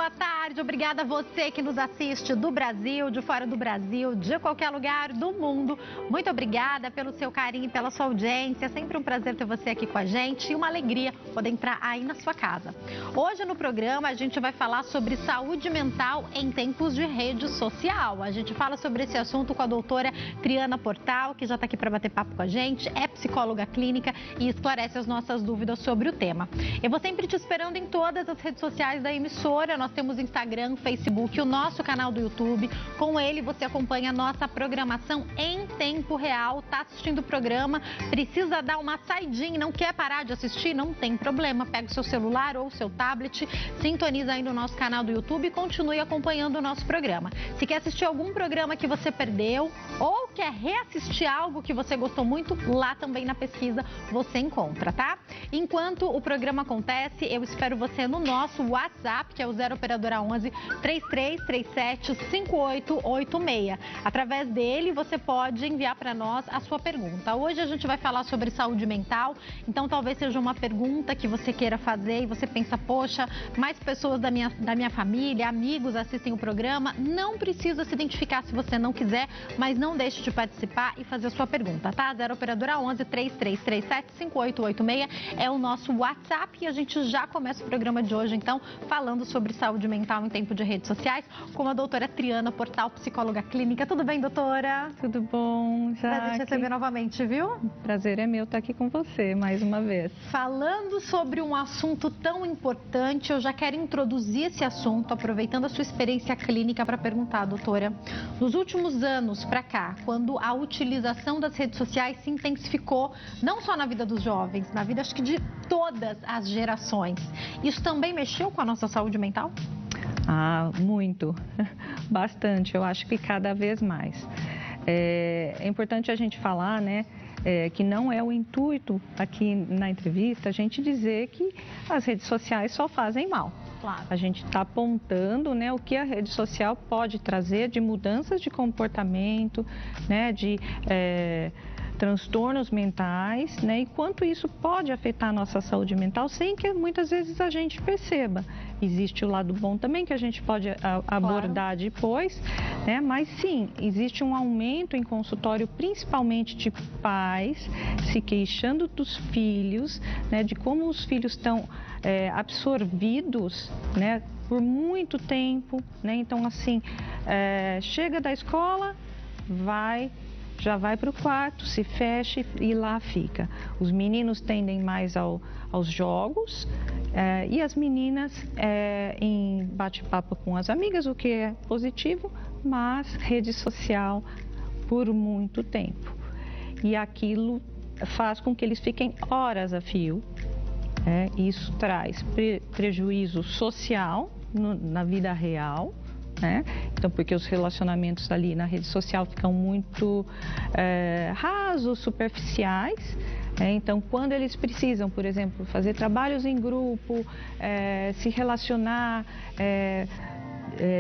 boa tarde. Obrigada a você que nos assiste do Brasil, de fora do Brasil, de qualquer lugar do mundo. Muito obrigada pelo seu carinho e pela sua audiência. É sempre um prazer ter você aqui com a gente e uma alegria poder entrar aí na sua casa. Hoje no programa a gente vai falar sobre saúde mental em tempos de rede social. A gente fala sobre esse assunto com a doutora Triana Portal, que já está aqui para bater papo com a gente, é psicóloga clínica e esclarece as nossas dúvidas sobre o tema. Eu vou sempre te esperando em todas as redes sociais da emissora. Nós temos Instagram, Facebook, o nosso canal do YouTube. Com ele você acompanha a nossa programação em tempo real. Tá assistindo o programa, precisa dar uma saidinha, não quer parar de assistir? Não tem problema. Pega o seu celular ou o seu tablet, sintoniza aí no nosso canal do YouTube e continue acompanhando o nosso programa. Se quer assistir algum programa que você perdeu ou quer reassistir algo que você gostou muito, lá também na pesquisa você encontra, tá? Enquanto o programa acontece, eu espero você no nosso WhatsApp, que é o 0 operadora 11 3337 5886. Através dele, você pode enviar para nós a sua pergunta. Hoje a gente vai falar sobre saúde mental, então talvez seja uma pergunta que você queira fazer e você pensa, poxa, mais pessoas da minha família, amigos assistem o programa. Não precisa se identificar se você não quiser, mas não deixe de participar e fazer a sua pergunta, tá? 0 operadora 11 3337 5886 é o nosso WhatsApp e a gente já começa o programa de hoje, então, falando sobre saúde mental em tempo de redes sociais, com a doutora Triana Portal, psicóloga clínica. Tudo bem, doutora? Tudo bom, Jaque? Prazer te receber novamente, viu? Prazer é meu estar aqui com você mais uma vez. Falando sobre um assunto tão importante, eu já quero introduzir esse assunto, aproveitando a sua experiência clínica para perguntar, doutora, nos últimos anos para cá, quando a utilização das redes sociais se intensificou, não só na vida dos jovens, na vida acho que de todas as gerações, isso também mexeu com a nossa saúde mental? Ah, muito, bastante, eu acho que cada vez mais. É importante a gente falar, né, que não é o intuito aqui na entrevista a gente dizer que as redes sociais só fazem mal. Claro. A gente está apontando, né, o que a rede social pode trazer de mudanças de comportamento, né, de transtornos mentais, né, e quanto isso pode afetar a nossa saúde mental sem que muitas vezes a gente perceba. Existe o lado bom também que a gente pode abordar depois, né, mas sim, existe um aumento em consultório, principalmente de pais se queixando dos filhos, né, de como os filhos estão absorvidos, né, por muito tempo, né, então assim, chega da escola, já vai para o quarto, se fecha e lá fica. Os meninos tendem mais aos jogos e as meninas em bate-papo com as amigas, o que é positivo, mas rede social por muito tempo. E aquilo faz com que eles fiquem horas a fio. Isso traz prejuízo social na vida real. Então, porque os relacionamentos ali na rede social ficam muito rasos, superficiais. Então, quando eles precisam, por exemplo, fazer trabalhos em grupo, se relacionar,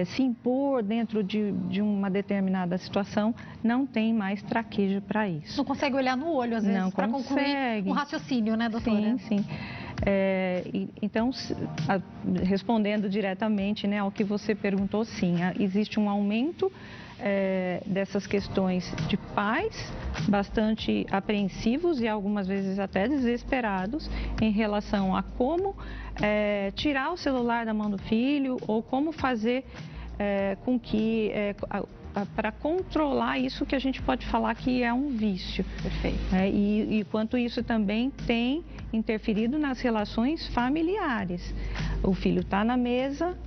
se impor dentro de uma determinada situação, não tem mais traquejo para isso. Não consegue olhar no olho, às vezes, para concluir um raciocínio, né, doutora? Sim. Então, respondendo diretamente, né, ao que você perguntou, sim, existe um aumento dessas questões de pais bastante apreensivos e algumas vezes até desesperados em relação a como tirar o celular da mão do filho ou como fazer com que para controlar isso que a gente pode falar que é um vício. Perfeito. E quanto isso também tem interferido nas relações familiares. O filho está na mesa,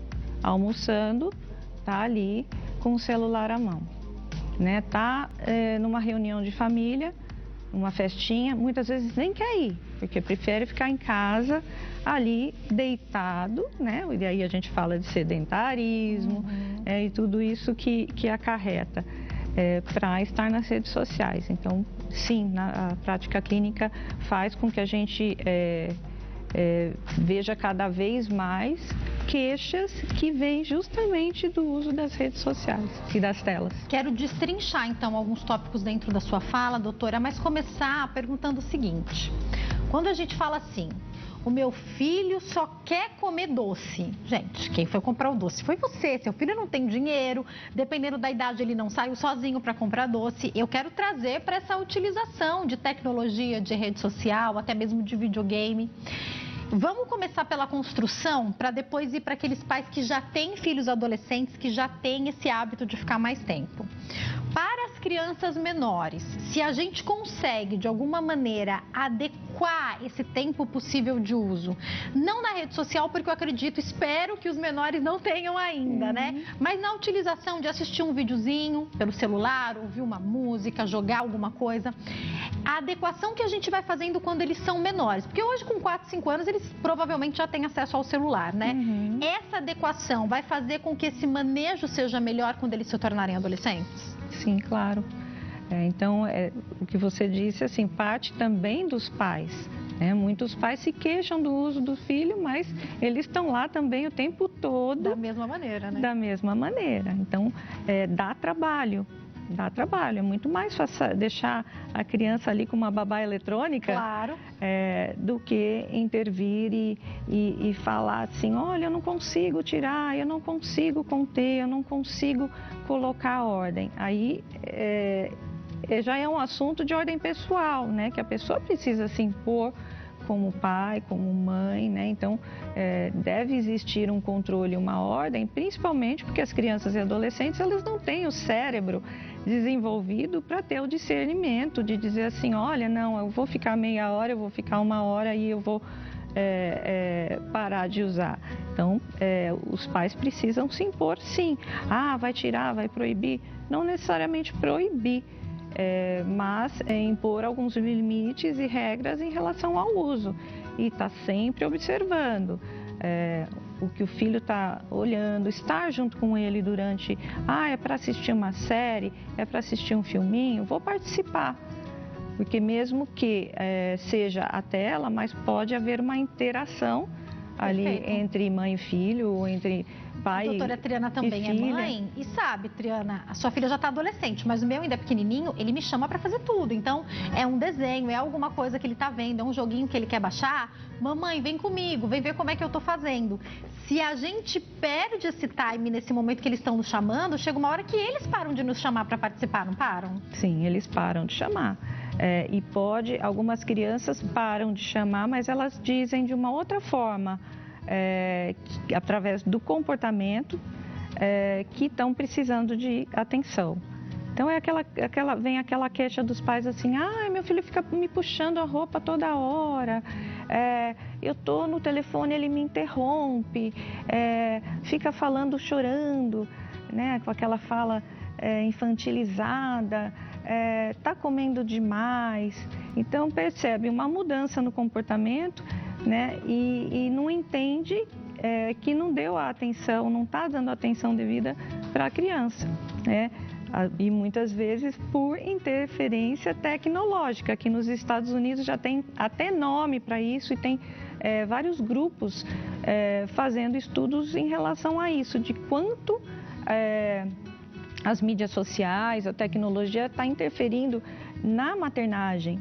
almoçando, está ali com o celular à mão. Está numa reunião de família, uma festinha, muitas vezes nem quer ir, porque prefere ficar em casa, ali, deitado, né? E aí a gente fala de sedentarismo, e tudo isso que acarreta para estar nas redes sociais. Então, sim, a prática clínica faz com que a gente veja cada vez mais queixas que vêm justamente do uso das redes sociais e das telas. Quero destrinchar, então, alguns tópicos dentro da sua fala, doutora, mas começar perguntando o seguinte. Quando a gente fala assim, o meu filho só quer comer doce. Gente, quem foi comprar o doce foi você. Seu filho não tem dinheiro, dependendo da idade ele não saiu sozinho para comprar doce. Eu quero trazer para essa utilização de tecnologia, de rede social, até mesmo de videogame. Vamos começar pela construção, para depois ir para aqueles pais que já têm filhos adolescentes, que já têm esse hábito de ficar mais tempo. Para as crianças menores, se a gente consegue, de alguma maneira, adequar esse tempo possível de uso, não na rede social, porque eu acredito, espero que os menores não tenham ainda, né? Mas na utilização de assistir um videozinho pelo celular, ouvir uma música, jogar alguma coisa, a adequação que a gente vai fazendo quando eles são menores, porque hoje com 4, 5 anos eles provavelmente já têm acesso ao celular, né? Essa adequação vai fazer com que esse manejo seja melhor quando eles se tornarem adolescentes? Sim, claro. Então, o que você disse, assim, parte também dos pais. Né? Muitos pais se queixam do uso do filho, mas eles estão lá também o tempo todo. Da mesma maneira, né? Da mesma maneira. Então, dá trabalho. Dá trabalho, é muito mais fácil deixar a criança ali com uma babá eletrônica, claro, do que intervir e falar assim, olha, eu não consigo tirar, eu não consigo conter, eu não consigo colocar a ordem. Aí já é um assunto de ordem pessoal, né? Que a pessoa precisa se impor como pai, como mãe, né? Então, deve existir um controle, uma ordem, principalmente porque as crianças e adolescentes, elas não têm o cérebro desenvolvido para ter o discernimento de dizer assim, olha, não, eu vou ficar meia hora, eu vou ficar uma hora e eu vou parar de usar. Então, os pais precisam se impor, sim. Ah, vai tirar, vai proibir? Não necessariamente proibir, mas impor alguns limites e regras em relação ao uso e estar sempre observando o que o filho está olhando, estar junto com ele durante, é para assistir uma série, é para assistir um filminho, vou participar, porque mesmo que seja a tela, mas pode haver uma interação ali entre mãe e filho, ou entre pai e filha. A doutora Triana também é mãe e sabe, Triana, a sua filha já está adolescente, mas o meu ainda é pequenininho, ele me chama para fazer tudo. Então, é um desenho, é alguma coisa que ele está vendo, é um joguinho que ele quer baixar. Mamãe, vem comigo, vem ver como é que eu estou fazendo. Se a gente perde esse time nesse momento que eles estão nos chamando, chega uma hora que eles param de nos chamar para participar, não param? Sim, eles param de chamar. E algumas crianças param de chamar, mas elas dizem de uma outra forma, através do comportamento, que estão precisando de atenção. Então, vem aquela queixa dos pais assim, meu filho fica me puxando a roupa toda hora, eu estou no telefone, ele me interrompe, fica falando, chorando, né, com aquela fala infantilizada, está comendo demais. Então, percebe uma mudança no comportamento, né, e não entende que não deu a atenção, não está dando a atenção devida para a criança, né? E muitas vezes por interferência tecnológica, que nos Estados Unidos já tem até nome para isso e tem vários grupos fazendo estudos em relação a isso, de quanto as mídias sociais, a tecnologia está interferindo na maternagem,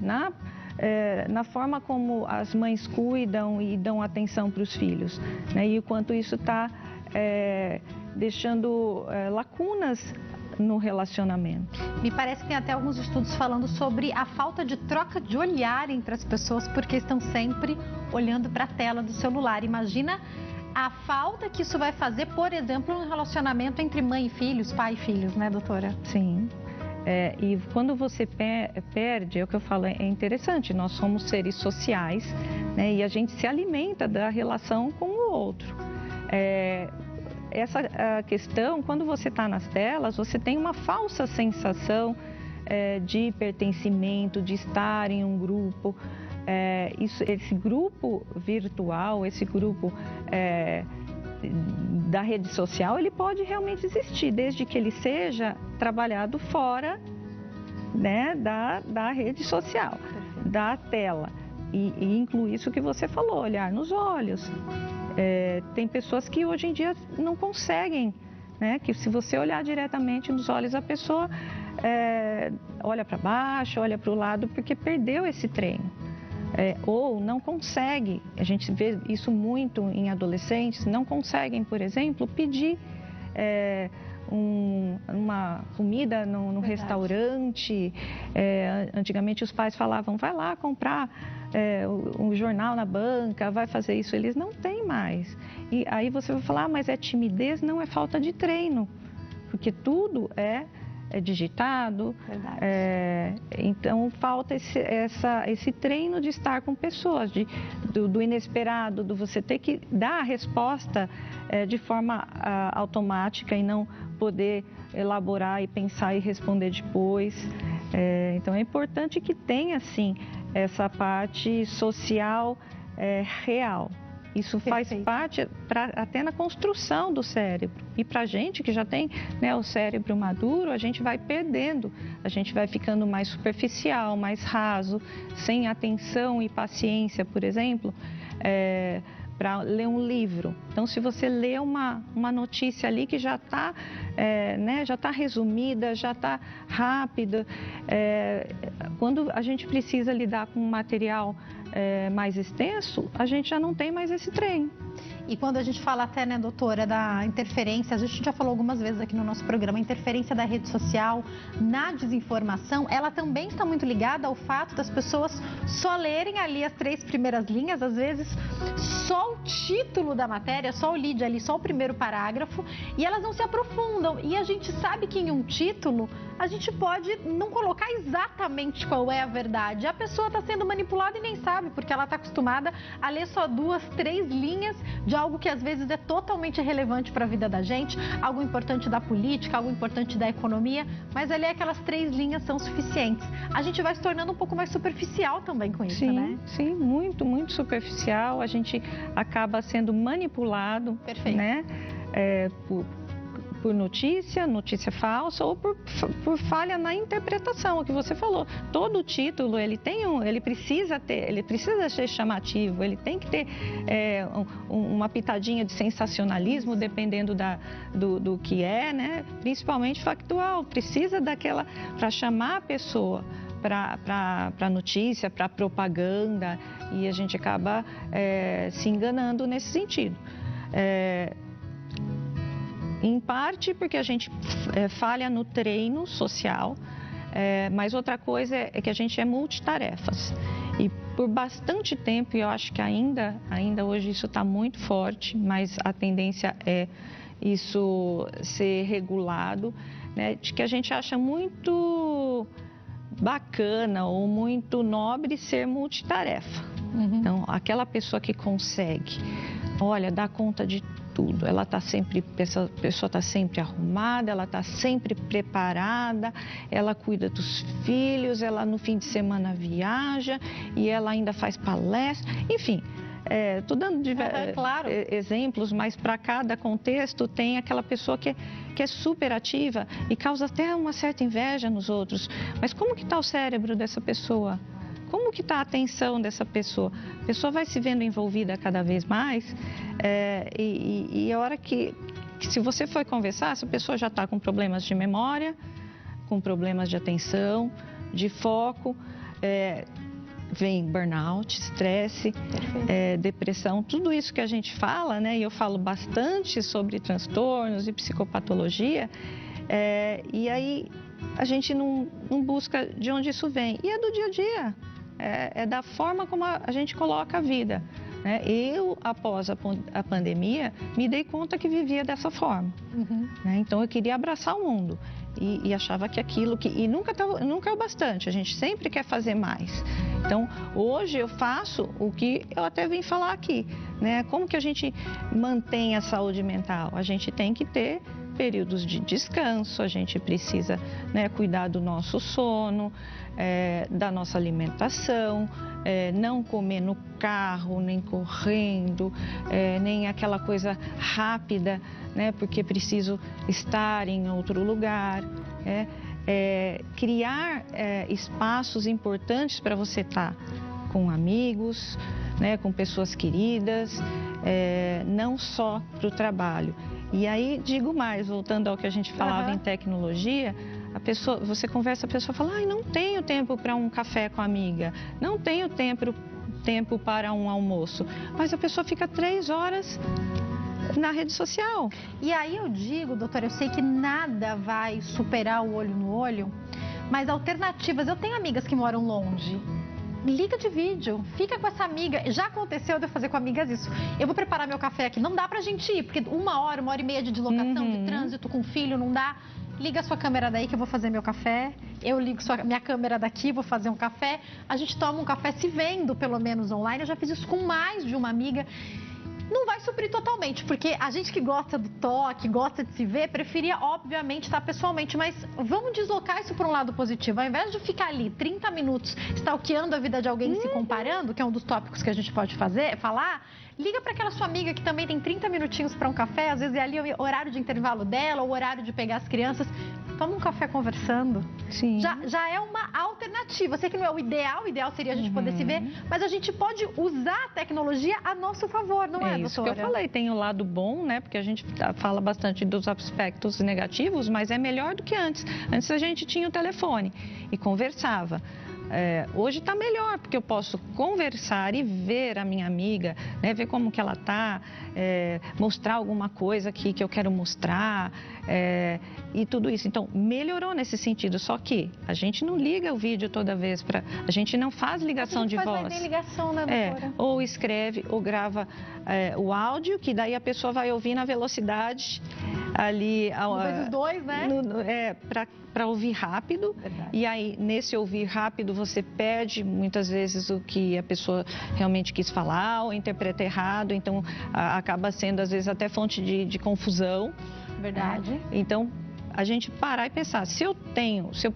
na forma como as mães cuidam e dão atenção para os filhos, né? E o quanto isso está deixando lacunas no relacionamento. Me parece que tem até alguns estudos falando sobre a falta de troca de olhar entre as pessoas, porque estão sempre olhando para a tela do celular. Imagina a falta que isso vai fazer, por exemplo, no relacionamento entre mãe e filhos, pai e filhos, né, doutora? Sim. E quando você perde, é o que eu falo, é interessante, nós somos seres sociais, né, e a gente se alimenta da relação com o outro. Essa questão, quando você está nas telas, você tem uma falsa sensação de pertencimento, de estar em um grupo. Esse grupo virtual, esse grupo da rede social, ele pode realmente existir, desde que ele seja trabalhado fora, né, da rede social, da tela. E inclui isso que você falou, olhar nos olhos. Tem pessoas que hoje em dia não conseguem, né? Que se você olhar diretamente nos olhos, a pessoa olha para baixo, olha para o lado, porque perdeu esse treino. ou não consegue, a gente vê isso muito em adolescentes, não conseguem, por exemplo, pedir uma comida no restaurante. Antigamente os pais falavam, vai lá comprar um jornal na banca, vai fazer isso. Eles não têm mais. E aí você vai falar, mas é timidez? Não, é falta de treino, porque tudo é digitado. Então falta esse treino de estar com pessoas, do inesperado, do você ter que dar a resposta de forma automática e não poder elaborar e pensar e responder depois. Então é importante que tenha assim essa parte social real. Isso faz parte até na construção do cérebro. E para a gente que já tem, né, o cérebro maduro, a gente vai perdendo, a gente vai ficando mais superficial, mais raso, sem atenção e paciência, por exemplo, para ler um livro. Então, se você lê uma notícia ali que já está já tá resumida, já está rápida, quando a gente precisa lidar com um material mais extenso, a gente já não tem mais esse treino. E quando a gente fala até, né, doutora, da interferência, a gente já falou algumas vezes aqui no nosso programa, a interferência da rede social na desinformação, ela também está muito ligada ao fato das pessoas só lerem ali as 3 primeiras linhas, às vezes só o título da matéria, só o lead ali, só o primeiro parágrafo, e elas não se aprofundam. E a gente sabe que em um título a gente pode não colocar exatamente qual é a verdade. A pessoa está sendo manipulada e nem sabe, porque ela está acostumada a ler só 2, 3 linhas de algo que às vezes é totalmente relevante para a vida da gente, algo importante da política, algo importante da economia, mas ali aquelas 3 linhas são suficientes. A gente vai se tornando um pouco mais superficial também com isso, né? Sim, muito, muito superficial. A gente acaba sendo manipulado, né? Por notícia falsa ou por falha na interpretação, o que você falou. Todo título ele precisa ser chamativo, ele tem que ter uma pitadinha de sensacionalismo, dependendo do que é, né? Principalmente factual, precisa daquela para chamar a pessoa para notícia, para propaganda, e a gente acaba se enganando nesse sentido. Em parte porque a gente falha no treino social, mas outra coisa é que a gente é multitarefas. E por bastante tempo, e eu acho que ainda hoje isso está muito forte, mas a tendência é isso ser regulado, né, de que a gente acha muito bacana ou muito nobre ser multitarefa. Então, aquela pessoa que consegue, olha, dá conta de tudo, essa pessoa está sempre arrumada, ela está sempre preparada, ela cuida dos filhos, ela no fim de semana viaja e ela ainda faz palestra, enfim. Estou dando exemplos, mas para cada contexto tem aquela pessoa que é super ativa e causa até uma certa inveja nos outros. Mas como que está o cérebro dessa pessoa? Como que está a atenção dessa pessoa? A pessoa vai se vendo envolvida cada vez mais e a hora que se você for conversar, essa pessoa já está com problemas de memória, com problemas de atenção, de foco, vem burnout, estresse, depressão, tudo isso que a gente fala, né? E eu falo bastante sobre transtornos e psicopatologia, e aí a gente não busca de onde isso vem. E é do dia a dia, é da forma como a gente coloca a vida, né? Eu, após a pandemia, me dei conta que vivia dessa forma. Né? Então, eu queria abraçar o mundo e achava que aquilo... E nunca é o bastante, a gente sempre quer fazer mais. Então, hoje eu faço o que eu até vim falar aqui, né? Como que a gente mantém a saúde mental? A gente tem que ter períodos de descanso, a gente precisa, né, cuidar do nosso sono, da nossa alimentação, não comer no carro, nem correndo, nem aquela coisa rápida, né, porque preciso estar em outro lugar. Criar espaços importantes para você estar com amigos, né, com pessoas queridas, não só para o trabalho. E aí, digo mais, voltando ao que a gente falava em tecnologia, você conversa, a pessoa fala, não tenho tempo para um café com a amiga, não tenho tempo tempo para um almoço, mas a pessoa fica 3 horas na rede social. E aí eu digo, doutora, eu sei que nada vai superar o olho no olho, mas alternativas, eu tenho amigas que moram longe. Liga de vídeo, fica com essa amiga. Já aconteceu de eu fazer com amigas isso. Eu vou preparar meu café aqui, não dá pra gente ir, porque 1 hora e meia de deslocação, de trânsito com filho, não dá. Liga a sua câmera daí que eu vou fazer meu café. Eu ligo minha câmera daqui, vou fazer um café. A gente toma um café se vendo, pelo menos online. Eu já fiz isso com mais de uma amiga. Não vai suprir totalmente, porque a gente que gosta do toque, gosta de se ver, preferia, obviamente, estar pessoalmente. Mas vamos deslocar isso para um lado positivo. Ao invés de ficar ali 30 minutos stalkeando a vida de alguém e se comparando, que é um dos tópicos que a gente pode falar, liga para aquela sua amiga que também tem 30 minutinhos para um café, às vezes é ali o horário de intervalo dela, o horário de pegar as crianças. Toma um café conversando. Sim. Já é uma alternativa. Eu sei que não é o ideal seria a gente poder se ver, mas a gente pode usar a tecnologia a nosso favor, não é, doutora? Isso que eu falei, tem o lado bom, né? Porque a gente fala bastante dos aspectos negativos, mas é melhor do que antes. Antes a gente tinha o telefone e conversava. Hoje está melhor, porque eu posso conversar e ver a minha amiga, né, ver como que ela está, mostrar alguma coisa aqui que eu quero mostrar e tudo isso. Então, melhorou nesse sentido, só que a gente não liga o vídeo toda vez, a gente não faz ligação de voz. Não faz mais nem ligação, né, doutora? Ou escreve ou grava o áudio, que daí a pessoa vai ouvir na velocidade ali... Os dois, né? Para ouvir rápido. Verdade. E aí, nesse ouvir rápido, você perde muitas vezes o que a pessoa realmente quis falar ou interpreta errado, então acaba sendo às vezes até fonte de confusão. Verdade. Então, a gente parar e pensar, se eu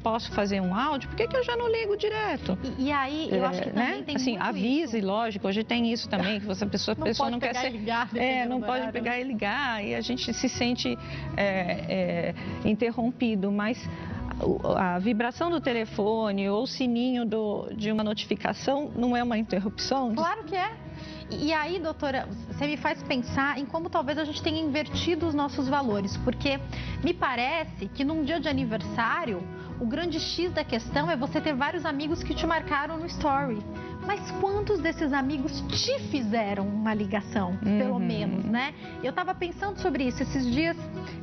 posso fazer um áudio, por que eu já não ligo direto? E aí, eu acho que também tem assim, muito avise, isso. Lógico, hoje tem isso também, que a pessoa não quer ser... Ligar, não pode pegar e ligar, e a gente se sente interrompido, mas a vibração do telefone ou o sininho de uma notificação não é uma interrupção? Claro que é. E aí, doutora, você me faz pensar em como talvez a gente tenha invertido os nossos valores, porque me parece que num dia de aniversário, o grande X da questão é você ter vários amigos que te marcaram no story. Mas quantos desses amigos te fizeram uma ligação, pelo menos, né? Eu estava pensando sobre isso esses dias.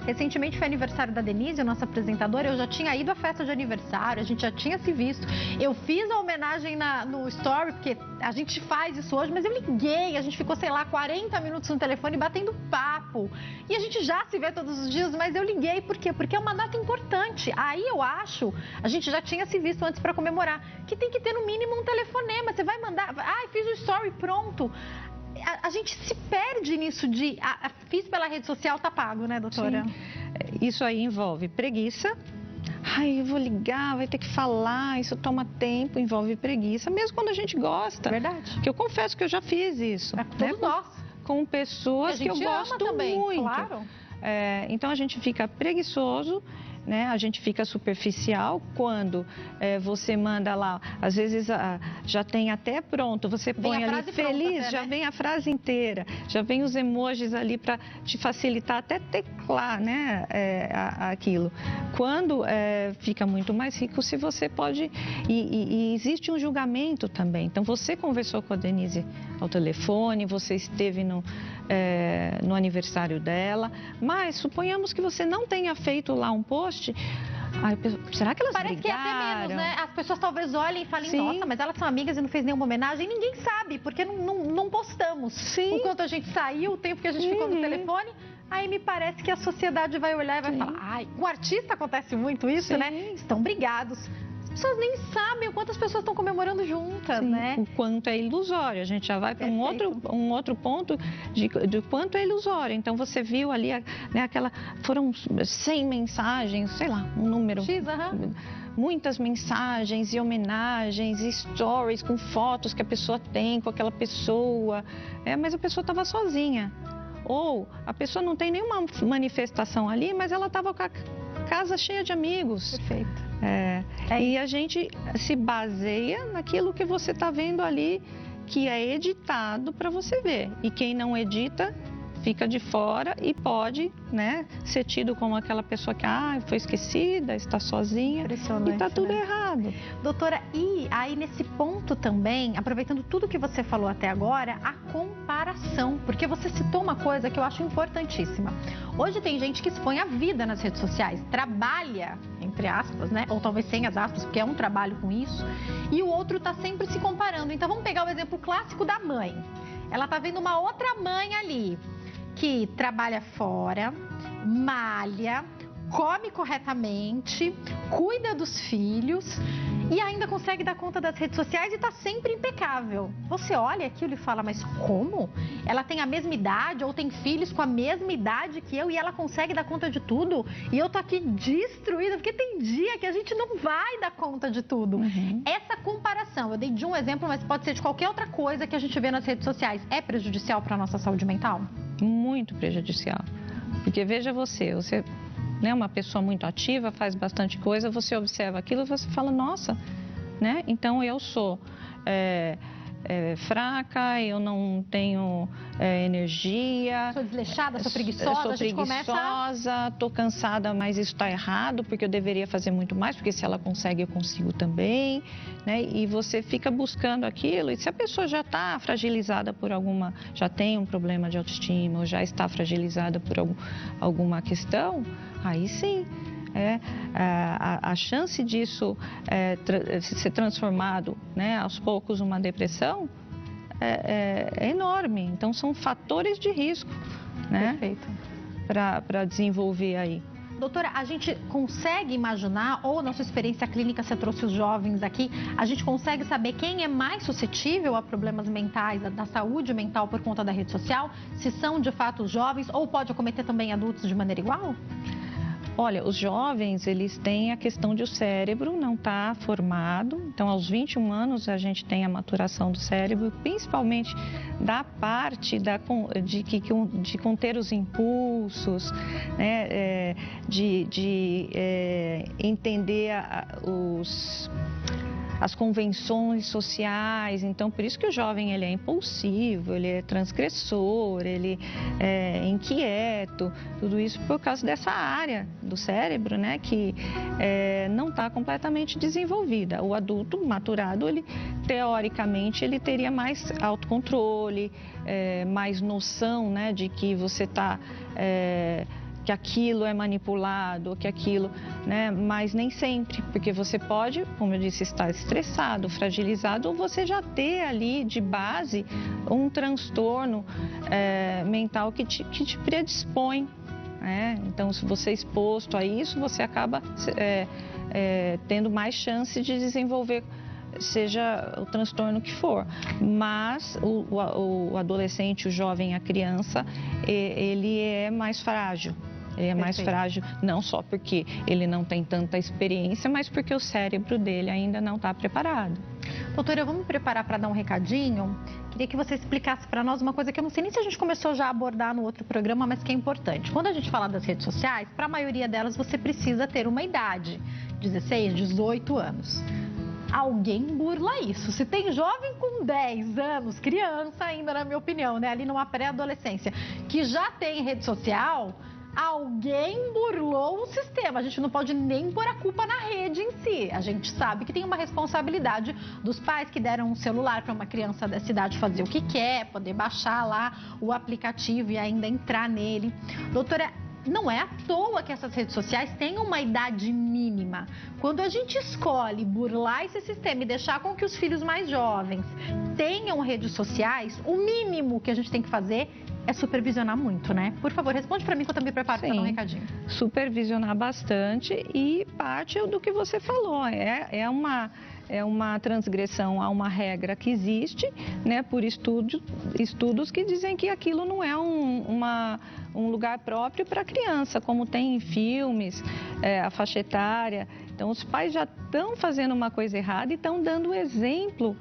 Recentemente foi aniversário da Denise, nossa apresentadora. Eu já tinha ido à festa de aniversário, a gente já tinha se visto. Eu fiz a homenagem no story, porque a gente faz isso hoje, mas eu liguei. A gente ficou, sei lá, 40 minutos no telefone batendo papo. E a gente já se vê todos os dias, mas eu liguei. Por quê? Porque é uma data importante. Aí eu acho, a gente já tinha se visto antes para comemorar, que tem que ter no mínimo um telefonema. Você vai mandar, fiz o story, pronto. A gente se perde nisso de, fiz pela rede social, tá pago, né, doutora? Sim. Isso aí envolve preguiça. Eu vou ligar, vai ter que falar, isso toma tempo, envolve preguiça, mesmo quando a gente gosta. Verdade. Porque eu confesso que eu já fiz isso. Todos nós. Com pessoas que eu gosto também, muito. Claro. Então a gente fica preguiçoso, né? A gente fica superficial quando você manda lá, às vezes já tem até pronto, você põe ali feliz, já vem a frase inteira, já vem os emojis ali para te facilitar até teclar, né? Aquilo. Quando fica muito mais rico se você pode... E existe um julgamento também. Então você conversou com a Denise ao telefone, você esteve no aniversário dela, mas suponhamos que você não tenha feito lá um post. Será que elas Parece brigaram? que é até menos, né? As pessoas talvez olhem e falem, Sim. Nossa, mas elas são amigas e não fez nenhuma homenagem. E ninguém sabe, porque não postamos. Sim. O quanto a gente saiu, o tempo que a gente ficou no telefone. Aí me parece que a sociedade vai olhar e vai falar, com o artista acontece muito isso, né? Estão brigados. As pessoas nem sabem o quanto as pessoas estão comemorando juntas, né? O quanto é ilusório. A gente já vai para um outro ponto de quanto é ilusório. Então, você viu ali, né, foram 100 mensagens, sei lá, um número. Muitas mensagens e homenagens e stories com fotos que a pessoa tem com aquela pessoa. Mas a pessoa estava sozinha. Ou a pessoa não tem nenhuma manifestação ali, mas ela estava com a casa cheia de amigos. Perfeito. E a gente se baseia naquilo que você está vendo ali, que é editado para você ver. E quem não edita, fica de fora e pode, né, ser tido como aquela pessoa que foi esquecida, está sozinha e está tudo errado. Doutora, e aí nesse ponto também, aproveitando tudo que você falou até agora, a comparação, porque você citou uma coisa que eu acho importantíssima. Hoje tem gente que expõe a vida nas redes sociais, trabalha, entre aspas, né, ou talvez sem as aspas, porque é um trabalho com isso, e o outro está sempre se comparando. Então vamos pegar o exemplo clássico da mãe. Ela está vendo uma outra mãe ali, que trabalha fora, malha, come corretamente, cuida dos filhos e ainda consegue dar conta das redes sociais e está sempre impecável. Você olha aquilo e fala, mas como? Ela tem a mesma idade ou tem filhos com a mesma idade que eu e ela consegue dar conta de tudo? E eu tô aqui destruída, porque tem dia que a gente não vai dar conta de tudo. Essa comparação, eu dei de um exemplo, mas pode ser de qualquer outra coisa que a gente vê nas redes sociais, é prejudicial para a nossa saúde mental? Muito prejudicial. Porque veja você né, uma pessoa muito ativa, faz bastante coisa, você observa aquilo e você fala, nossa, né? Então eu sou fraca, eu não tenho energia. Sou desleixada, sou preguiçosa. Sou preguiçosa, estou cansada, mas isso está errado, porque eu deveria fazer muito mais, porque se ela consegue, eu consigo também, né? E você fica buscando aquilo, e se a pessoa já está fragilizada por já tem um problema de autoestima, ou já está fragilizada por alguma questão, aí sim. A chance disso ser transformado, né, aos poucos uma depressão é enorme. Então são fatores de risco, né, para desenvolver aí. Doutora, a gente consegue imaginar, ou na sua experiência clínica, você trouxe os jovens aqui, a gente consegue saber quem é mais suscetível a problemas mentais, da saúde mental por conta da rede social? Se são de fato os jovens, ou pode acometer também adultos de maneira igual? Olha, os jovens, eles têm a questão de o cérebro não estar formado. Então, aos 21 anos, a gente tem a maturação do cérebro, principalmente da parte de conter os impulsos, né, de entender as convenções sociais. Então, por isso que o jovem ele é impulsivo, ele é transgressor, ele é inquieto, tudo isso por causa dessa área do cérebro, né, que não está completamente desenvolvida. O adulto maturado, ele teoricamente, ele teria mais autocontrole, mais noção, né, de que você está que aquilo é manipulado, que aquilo, né? Mas nem sempre, porque você pode, como eu disse, estar estressado, fragilizado, ou você já ter ali de base um transtorno mental que te predispõe, né? Então, se você é exposto a isso, você acaba tendo mais chance de desenvolver, seja o transtorno que for. Mas o adolescente, o jovem, a criança, ele é mais frágil. Ele é mais frágil, não só porque ele não tem tanta experiência, mas porque o cérebro dele ainda não está preparado. Doutora, vamos preparar para dar um recadinho. Queria que você explicasse para nós uma coisa que eu não sei nem se a gente começou já a abordar no outro programa, mas que é importante. Quando a gente fala das redes sociais, para a maioria delas você precisa ter uma idade, 16, 18 anos. Alguém burla isso. Se tem jovem com 10 anos, criança ainda, na minha opinião, né, ali numa pré-adolescência, que já tem rede social, alguém burlou o sistema. A gente não pode nem pôr a culpa na rede em si. A gente sabe que tem uma responsabilidade dos pais que deram um celular para uma criança dessa idade fazer o que quer, poder baixar lá o aplicativo e ainda entrar nele. Doutora, não é à toa que essas redes sociais têm uma idade mínima. Quando a gente escolhe burlar esse sistema e deixar com que os filhos mais jovens tenham redes sociais, o mínimo que a gente tem que fazer é supervisionar muito, né? Por favor, responde para mim que eu também preparo para dar um recadinho. Supervisionar bastante e parte do que você falou. É uma transgressão a uma regra que existe, né? Por estudos que dizem que aquilo não é um lugar próprio para criança, como tem em filmes, a faixa etária. Então, os pais já estão fazendo uma coisa errada e estão dando exemplo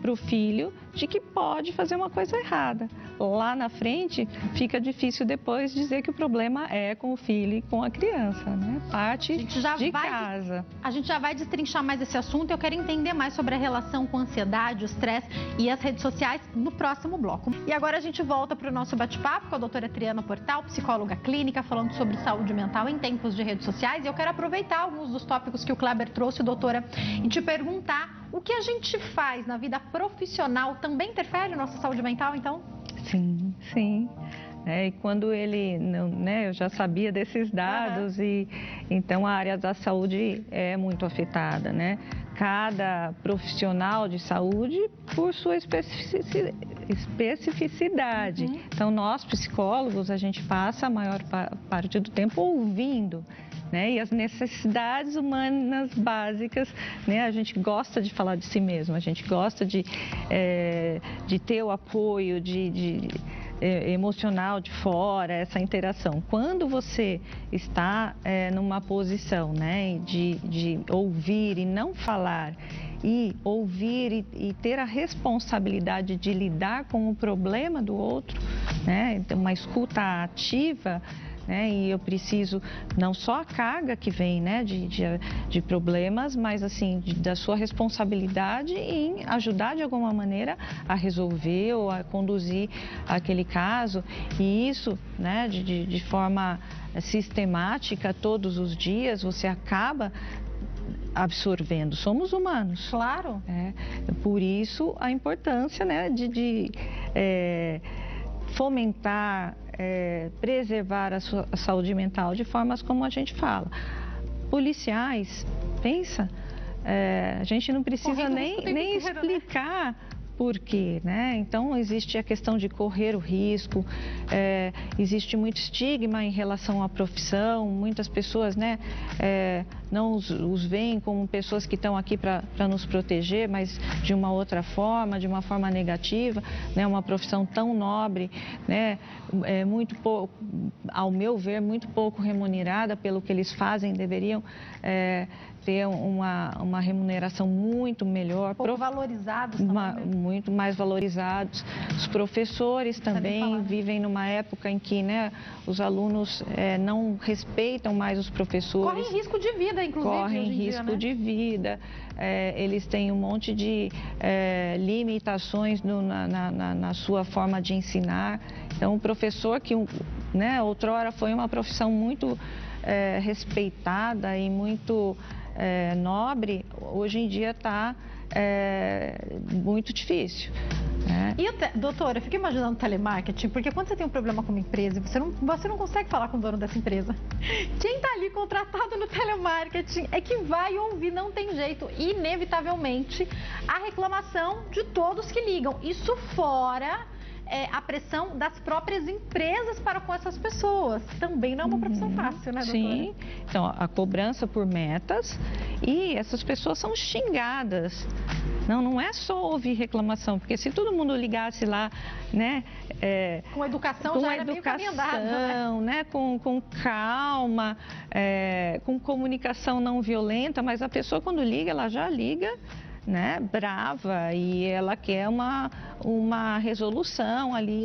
para o filho de que pode fazer uma coisa errada. Lá na frente, fica difícil depois dizer que o problema é com o filho e com a criança, né? Parte de casa. A gente já vai destrinchar mais esse assunto. Eu quero entender mais sobre a relação com a ansiedade, o estresse e as redes sociais no próximo bloco. E agora a gente volta para o nosso bate-papo com a doutora Triana Portal, psicóloga clínica, falando sobre saúde mental em tempos de redes sociais. E eu quero aproveitar alguns dos tópicos que o Kleber trouxe, doutora, e te perguntar o que a gente faz na vida profissional também interfere na nossa saúde mental, então? Sim, sim. E quando ele, eu já sabia desses dados e então a área da saúde é muito afetada, né? Cada profissional de saúde por sua especificidade. Então nós psicólogos a gente passa a maior parte do tempo ouvindo. Né? E as necessidades humanas básicas, né? A gente gosta de falar de si mesmo, a gente gosta de ter o apoio emocional de fora, essa interação. Quando você está numa posição, né, de ouvir e não falar, e ouvir e ter a responsabilidade de lidar com o problema do outro, né, uma escuta ativa, né, e eu preciso não só a carga que vem, né, de problemas, mas assim da sua responsabilidade em ajudar de alguma maneira a resolver ou a conduzir aquele caso, e isso, né, de forma sistemática todos os dias você acaba absorvendo. Somos humanos. Claro. Por isso a importância, né, de fomentar, preservar a sua saúde mental de formas como a gente fala. Policiais, pensa, a gente não precisa nem explicar por quê, né? Então, existe a questão de correr o risco, existe muito estigma em relação à profissão, muitas pessoas, né, não os veem como pessoas que estão aqui para nos proteger, mas de uma outra forma, de uma forma negativa, né? Uma profissão tão nobre, né? Muito pouco, ao meu ver, muito pouco remunerada pelo que eles fazem, deveriam ter uma remuneração muito melhor. Pouco valorizados também. Muito mais valorizados. Os professores também vivem numa época em que, né, os alunos não respeitam mais os professores. Correm risco de vida, inclusive. Correm risco de vida. Eles têm um monte de limitações na sua forma de ensinar. Então, o professor que, né, outrora foi uma profissão muito respeitada e muito nobre, hoje em dia está muito difícil. E, doutora, eu fico imaginando o telemarketing, porque quando você tem um problema com uma empresa, você não consegue falar com o dono dessa empresa. Quem está ali contratado no telemarketing é que vai ouvir, não tem jeito, inevitavelmente, a reclamação de todos que ligam. Isso fora a pressão das próprias empresas para com essas pessoas. Também não é uma profissão fácil, né, doutora? Sim, então a cobrança por metas, e essas pessoas são xingadas. Não é só ouvir reclamação, porque se todo mundo ligasse lá, né, com educação, já era meio caminho andado, né, com calma, com comunicação não violenta, mas a pessoa quando liga, ela já liga, né, brava, e ela quer uma resolução ali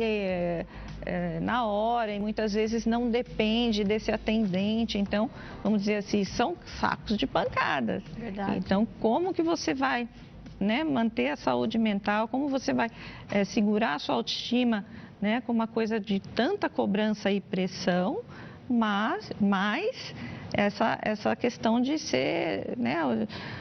na hora, e muitas vezes não depende desse atendente. Então, vamos dizer assim, são sacos de pancadas. Verdade. Então, como que você vai, né, manter a saúde mental, como você vai segurar a sua autoestima, né, com uma coisa de tanta cobrança e pressão, mas essa questão de ser, né,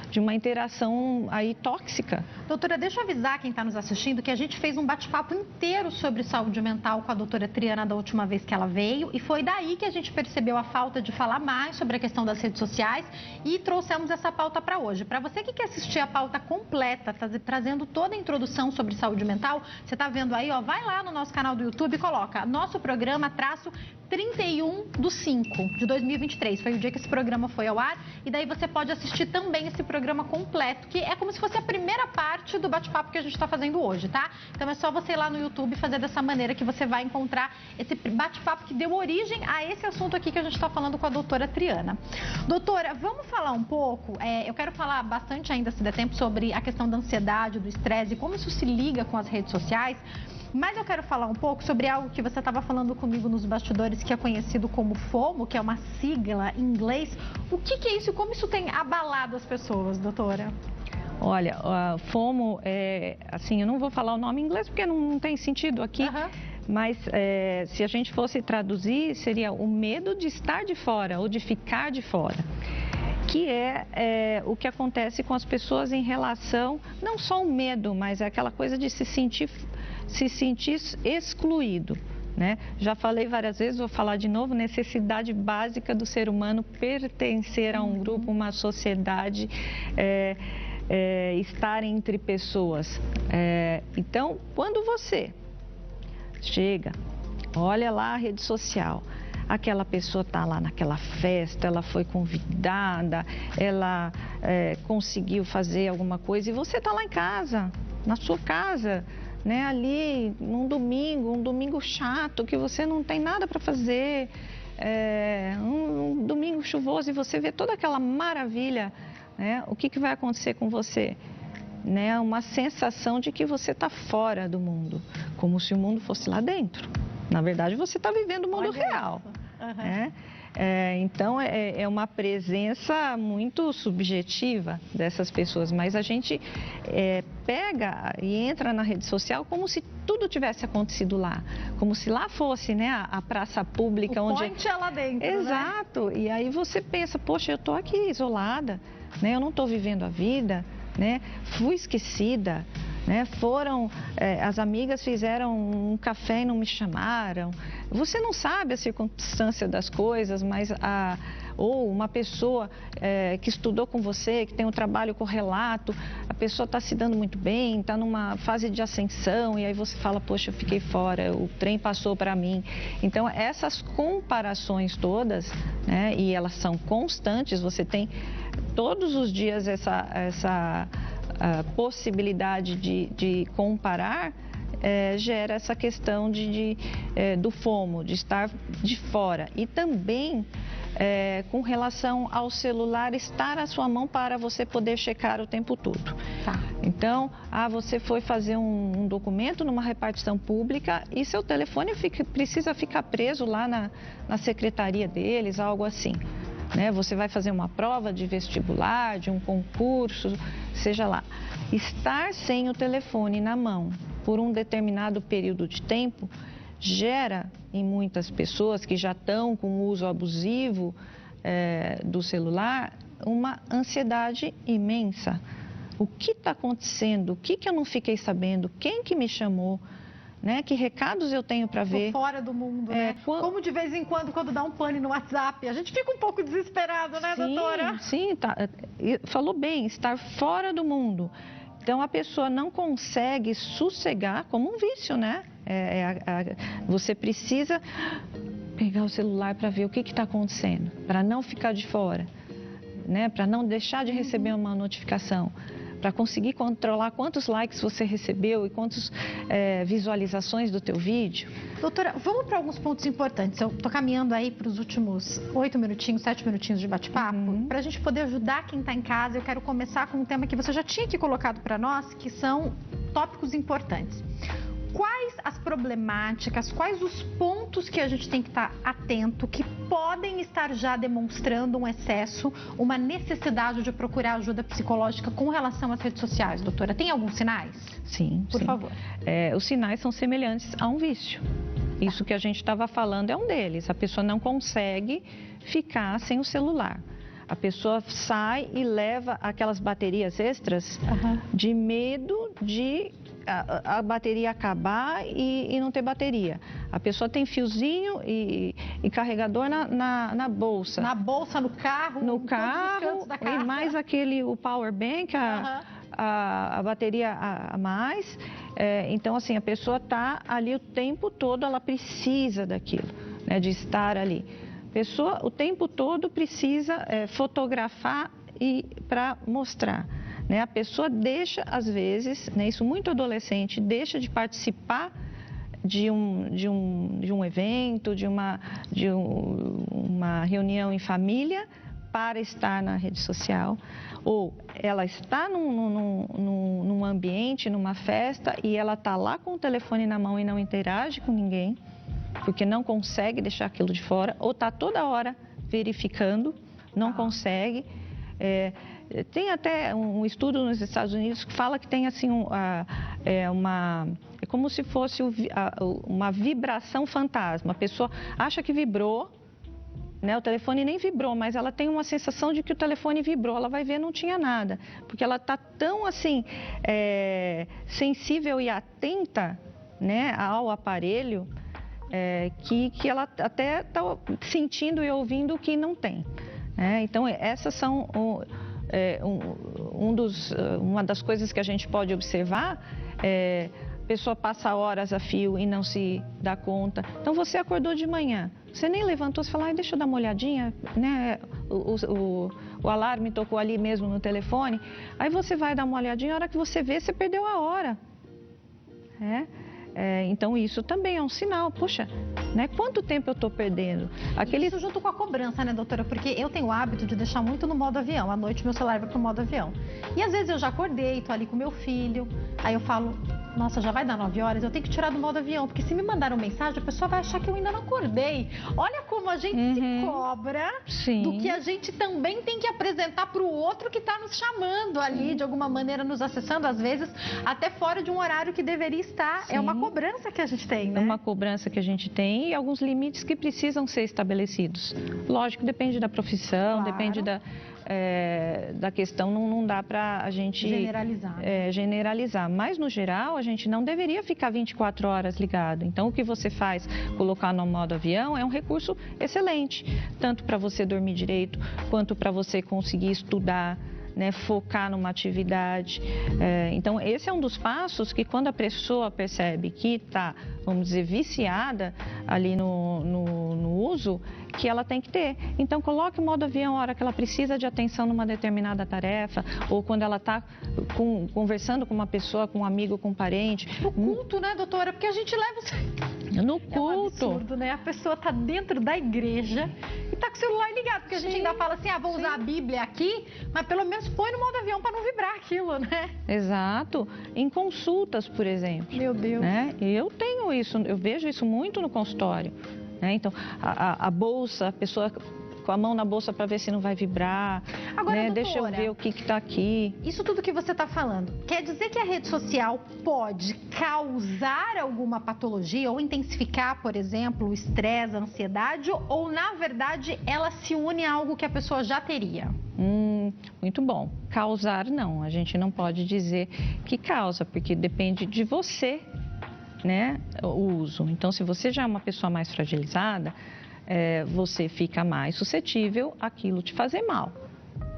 de uma interação aí tóxica. Doutora, deixa eu avisar quem está nos assistindo que a gente fez um bate-papo inteiro sobre saúde mental com a doutora Triana da última vez que ela veio, e foi daí que a gente percebeu a falta de falar mais sobre a questão das redes sociais e trouxemos essa pauta para hoje. Para você que quer assistir a pauta completa, trazendo toda a introdução sobre saúde mental, você está vendo aí, ó, vai lá no nosso canal do YouTube e coloca nosso programa 31/5 de 2023. Foi o dia que esse programa foi ao ar. E daí você pode assistir também esse programa completo, que é como se fosse a primeira parte do bate-papo que a gente está fazendo hoje, tá? Então é só você ir lá no YouTube e fazer dessa maneira que você vai encontrar esse bate-papo que deu origem a esse assunto aqui que a gente está falando com a doutora Triana. Doutora, vamos falar um pouco, eu quero falar bastante ainda, se der tempo, sobre a questão da ansiedade, do estresse e como isso se liga com as redes sociais. Mas eu quero falar um pouco sobre algo que você estava falando comigo nos bastidores, que é conhecido como FOMO, que é uma sigla em inglês. O que é isso e como isso tem abalado as pessoas, doutora? Olha, a FOMO assim, eu não vou falar o nome em inglês porque não tem sentido aqui, mas se a gente fosse traduzir, seria o medo de estar de fora ou de ficar de fora. Que é o que acontece com as pessoas em relação, não só o medo, mas é aquela coisa de se sentir excluído, né? Já falei várias vezes, vou falar de novo, necessidade básica do ser humano pertencer a um grupo, uma sociedade, estar entre pessoas. Então, quando você chega, olha lá a rede social, aquela pessoa está lá naquela festa, ela foi convidada, ela conseguiu fazer alguma coisa e você está lá em casa, na sua casa, né, ali um domingo chato, que você não tem nada para fazer, um domingo chuvoso e você vê toda aquela maravilha, né, o que vai acontecer com você? Né, uma sensação de que você está fora do mundo, como se o mundo fosse lá dentro. Na verdade, você está vivendo o mundo real. Né? Então, é uma presença muito subjetiva dessas pessoas, mas a gente pega e entra na rede social como se tudo tivesse acontecido lá, como se lá fosse, né, a praça pública. O point é lá dentro. Exato, né? E aí você pensa, poxa, eu estou aqui isolada, né? Eu não estou vivendo a vida, né? Fui esquecida. Né? As amigas fizeram um café e não me chamaram. Você não sabe a circunstância das coisas, mas ou uma pessoa que estudou com você, que tem um trabalho correlato, a pessoa está se dando muito bem, está numa fase de ascensão e aí você fala, poxa, eu fiquei fora, o trem passou para mim. Então, essas comparações todas, né? E elas são constantes, você tem todos os dias essa a possibilidade de comparar, gera essa questão do FOMO, de estar de fora. E também com relação ao celular estar à sua mão para você poder checar o tempo todo. Tá. Então, você foi fazer um documento numa repartição pública e seu telefone precisa ficar preso lá na secretaria deles, algo assim. Né? Você vai fazer uma prova de vestibular, de um concurso, seja lá. Estar sem o telefone na mão por um determinado período de tempo gera em muitas pessoas que já estão com o uso abusivo do celular uma ansiedade imensa. O que está acontecendo? O que eu não fiquei sabendo? Quem que me chamou? Né? Que recados eu tenho para ver? Fora do mundo, né? Como de vez em quando dá um pane no WhatsApp, a gente fica um pouco desesperado, né, doutora? Sim, tá. Falou bem, estar fora do mundo. Então, a pessoa não consegue sossegar como um vício, né? Você precisa pegar o celular para ver o que está acontecendo, para não ficar de fora, né? Para não deixar de receber uma notificação, para conseguir controlar quantos likes você recebeu e quantas visualizações do teu vídeo. Doutora, vamos para alguns pontos importantes. Eu estou caminhando aí para os últimos 8 minutinhos, 7 minutinhos de bate-papo, para a gente poder ajudar quem está em casa. Eu quero começar com um tema que você já tinha aqui colocado para nós, que são tópicos importantes. Quais as problemáticas, quais os pontos que a gente tem que estar atento, que podem estar já demonstrando um excesso, uma necessidade de procurar ajuda psicológica com relação às redes sociais, doutora? Tem alguns sinais? Sim, por favor. Os sinais são semelhantes a um vício. Isso que a gente estava falando é um deles. A pessoa não consegue ficar sem o celular. A pessoa sai e leva aquelas baterias extras de medo de a bateria acabar e não ter bateria. A pessoa tem fiozinho e carregador na bolsa. Na bolsa, no carro? No carro, e mais o power bank, a bateria a mais. Então, assim, a pessoa está ali o tempo todo, ela precisa daquilo. né, de estar ali. A pessoa o tempo todo precisa fotografar e para mostrar. Né? A pessoa deixa, às vezes, né, isso muito adolescente, deixa de participar de um evento, de uma reunião em família para estar na rede social, ou ela está num ambiente, numa festa, e ela está lá com o telefone na mão e não interage com ninguém, porque não consegue deixar aquilo de fora, ou está toda hora verificando, não consegue. Tem até um estudo nos Estados Unidos que fala que tem assim é como se fosse uma vibração fantasma. A pessoa acha que vibrou, né? O telefone nem vibrou, mas ela tem uma sensação de que o telefone vibrou. Ela vai ver, não tinha nada, porque ela está tão assim sensível e atenta, né, ao aparelho, que ela até está sentindo e ouvindo que não tem. Então, essas são uma das coisas que a gente pode observar. A pessoa passa horas a fio e não se dá conta. Então, você acordou de manhã, você nem levantou, você fala, deixa eu dar uma olhadinha, né? O alarme tocou ali mesmo no telefone. Aí você vai dar uma olhadinha, a hora que você vê, você perdeu a hora. Então, isso também é um sinal. Poxa, né? Quanto tempo eu estou perdendo? Isso junto com a cobrança, né, doutora? Porque eu tenho o hábito de deixar muito no modo avião. À noite, meu celular vai pro modo avião. E às vezes eu já acordei, estou ali com meu filho. Aí eu falo, nossa, já vai dar 9 horas, eu tenho que tirar do modo avião. Porque se me mandaram mensagem, a pessoa vai achar que eu ainda não acordei. Olha como a gente se cobra. Sim. Do que a gente também tem que apresentar para o outro que está nos chamando ali, de alguma maneira nos acessando, às vezes até fora de um horário que deveria estar. Sim. É uma cobrança que a gente tem, né? É uma cobrança que a gente tem e alguns limites que precisam ser estabelecidos. Lógico, depende da profissão, Claro. depende da questão, não dá para a gente generalizar. Mas, no geral, a gente não deveria ficar 24 horas ligado. Então, o que você faz, colocar no modo avião, é um recurso excelente, tanto para você dormir direito, quanto para você conseguir estudar, né, focar numa atividade. Então, esse é um dos passos que, quando a pessoa percebe que está, vamos dizer, viciada ali no uso, que ela tem que ter. Então, coloque o modo avião a hora que ela precisa de atenção numa determinada tarefa, ou quando ela está conversando com uma pessoa, com um amigo, com um parente. No culto, né, doutora? Porque a gente leva... No culto. É um absurdo, né? A pessoa está dentro da igreja e está com o celular ligado, porque a gente ainda fala assim, vou usar a Bíblia aqui, mas pelo menos põe no modo avião para não vibrar aquilo, né? Exato. Em consultas, por exemplo. Meu Deus. Né? Eu tenho isso, eu vejo isso muito no consultório. Né? Então, a bolsa, a pessoa com a mão na bolsa para ver se não vai vibrar. Agora, né? doutora, deixa eu ver o que está aqui. Isso tudo que você está falando, quer dizer que a rede social pode causar alguma patologia ou intensificar, por exemplo, o estresse, a ansiedade, ou na verdade ela se une a algo que a pessoa já teria? Muito bom. Causar não, a gente não pode dizer que causa, porque depende de você, né, o uso. Então, se você já é uma pessoa mais fragilizada, você fica mais suscetível àquilo te fazer mal.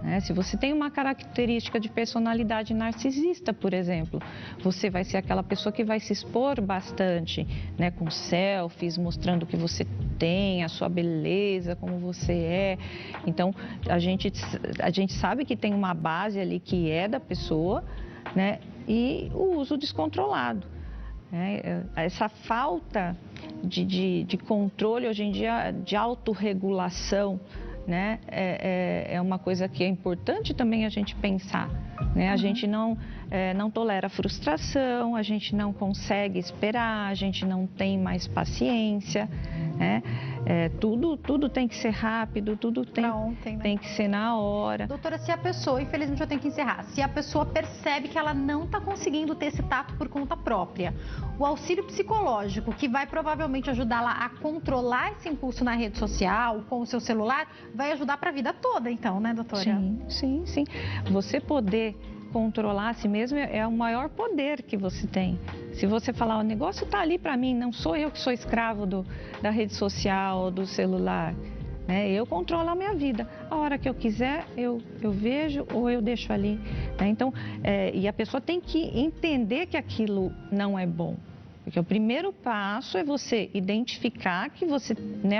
Né? Se você tem uma característica de personalidade narcisista, por exemplo, você vai ser aquela pessoa que vai se expor bastante, né, com selfies, mostrando o que você tem, a sua beleza, como você é. Então, a gente sabe que tem uma base ali que é da pessoa, né, e o uso descontrolado. Essa falta de controle hoje em dia, de autorregulação, né, é uma coisa que é importante também a gente pensar. Né? A gente não tolera frustração, a gente não consegue esperar, a gente não tem mais paciência. Né? Tudo tem que ser rápido, tudo tem que ser na hora. Doutora, se a pessoa, infelizmente eu tenho que encerrar, se a pessoa percebe que ela não está conseguindo ter esse tato por conta própria, o auxílio psicológico, que vai provavelmente ajudá-la a controlar esse impulso na rede social, com o seu celular, vai ajudar para a vida toda, então, né, doutora? Sim. Você poder controlar a si mesmo é o maior poder que você tem. Se você falar, o negócio está ali para mim, não sou eu que sou escravo da rede social, do celular. Né? Eu controlo a minha vida. A hora que eu quiser, eu vejo ou eu deixo ali. Né? Então, e a pessoa tem que entender que aquilo não é bom. Porque o primeiro passo é você identificar que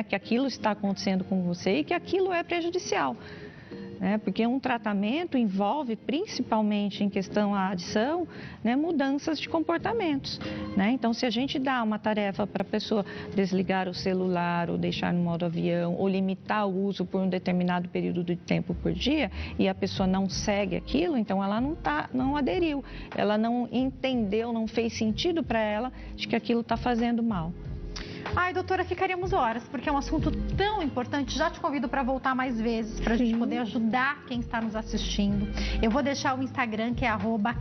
que aquilo está acontecendo com você e que aquilo é prejudicial. Porque um tratamento envolve, principalmente em questão à adição, mudanças de comportamentos. Então, se a gente dá uma tarefa para a pessoa desligar o celular ou deixar no modo avião ou limitar o uso por um determinado período de tempo por dia e a pessoa não segue aquilo, então ela não aderiu, ela não entendeu, não fez sentido para ela de que aquilo está fazendo mal. Ai, doutora, ficaríamos horas, porque é um assunto tão importante. Já te convido para voltar mais vezes, para a gente poder ajudar quem está nos assistindo. Eu vou deixar o Instagram, que é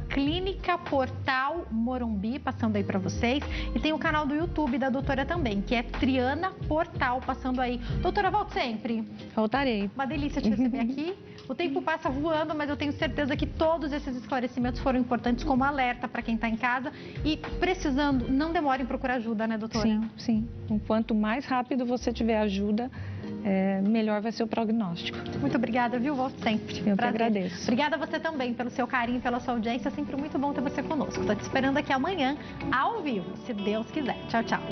@ClínicaPortalMorumbi, passando aí para vocês. E tem o canal do YouTube da doutora também, que é Triana Portal, passando aí. Doutora, volte sempre. Voltarei. Uma delícia te receber aqui. O tempo passa voando, mas eu tenho certeza que todos esses esclarecimentos foram importantes como alerta para quem está em casa. E precisando, não demore em procurar ajuda, né, doutora? Sim, sim. Quanto mais rápido você tiver ajuda, melhor vai ser o prognóstico. Muito obrigada, viu? Volte sempre. Eu que agradeço. Obrigada a você também pelo seu carinho, pela sua audiência. É sempre muito bom ter você conosco. Estou te esperando aqui amanhã, ao vivo, se Deus quiser. Tchau, tchau.